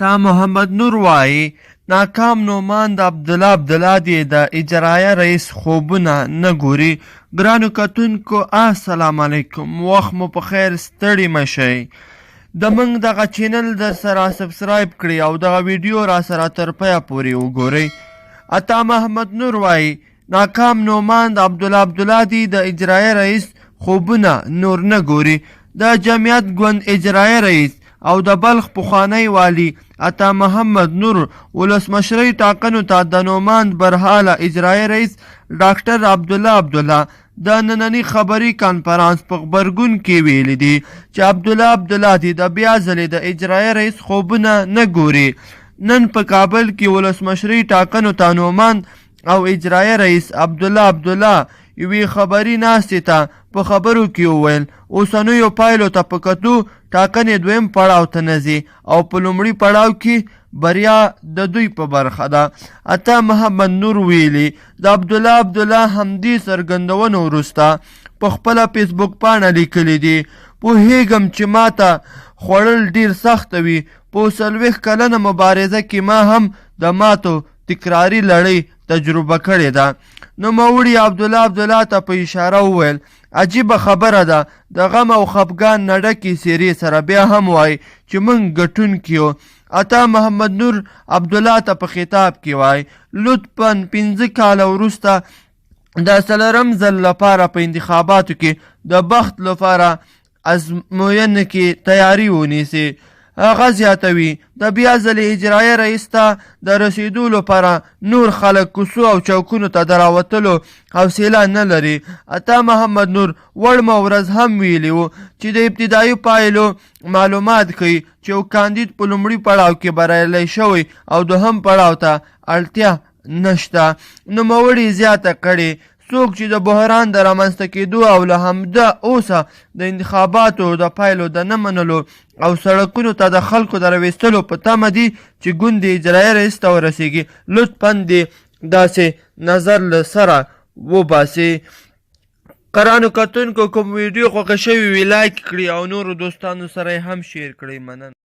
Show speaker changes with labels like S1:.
S1: عطا محمد نور وایي ناکام نومان د عبدالله عبدالله دی د اجرایه رئیس خوبونه نه ګوري. ګرانو کتونکو السلام علیکم، وخت مو په خیر، ستړي مه شئ. د موږ دغه چینل در سره سبسکرایب کړئ او دغه ویډیو را سره تر پایه پورې وګورئ. عطا محمد نور وایي ناکام نومان د عبدالله عبدالله دی د اجرایه رئیس خوبونه نور نه ګوري. د جمعیت ګوند اجرایه رئیس او د بلخ پخوانی والی عطا محمد نور ولسمشرۍ ټاکنو ته د نوماند برحاله اجرایه رئیس ډاکټر عبدالله عبدالله د ننني خبري کانفرانس په غبرګون کې ویلي دي چې عبدالله عبدالله دی د بیا ځلې د اجرایه رئیس خوبونه نه ګوري. نن په کابل کې ولسمشرۍ ټاکنو ته نوماند او اجرایه رئیس عبدالله عبدالله یوې خبري ناستې ته په خبرو کې وویل اوسنیو پایلو ته په کتو ټاکنې دویم پړاو ته نه ځي او په لومړي پړاو کې بریا د دوی په برخه ده. عطا محمد نور ویلي د عبدالله عبدالله همدې څرګندونو وروسته په خپله فیسبوک پاڼه لیکلي دي پوهیږم چې ماته خوړل ډیر سخته وي، په 40 کلنه مبارزه کې ما هم د ماتو تکراري لړۍ تجربه کړې ده. نوموړي عبدالله عبدالله ته په اشاره وویل عجیبه خبره ده، د غم او خفګان نه ډکې څېرې سره بیا هم وایي چې موږ ګټونکي یو. عطا محمد نور عبدالله ته په خطاب کې وایي لطفا 5 کاله وروسته د 4م ځل لپاره په انتخاباتو کې د بخت لپاره ازموینې کې تیاری ونیسي. هغه زیاتوي د بیا ځلې اجرایه رئیس ته د رسیدو لپاره نور خلک کوڅو او چوکونو ته د راوتلو حوصله نه لري. عطا محمد نور وړمه ورځ هم ویلي و چې د ابتدایي پایلو معلومات ښیي چې یو کاندید په لومړي پړاو کې بریالی شوی او دوهم پړاو ته اړتیا نشته. نوموړي زیاته کړې څوک چې د بحران د رامنځته کېدو او له همده اوسه د انتخاباتو د پایلو د نه منلو او سړکونو ته د خلکو د راویستلو په تمه دي چې ګوند اجرایه رئیس ته ورسیږي لطفا دې داسې نظر له سره وباسي. قرانو کتونکو کوم ویډیو خوښه شوي وي لایک کړئ او نورو دوستانو سره یې هم شیر کړئ. مننه.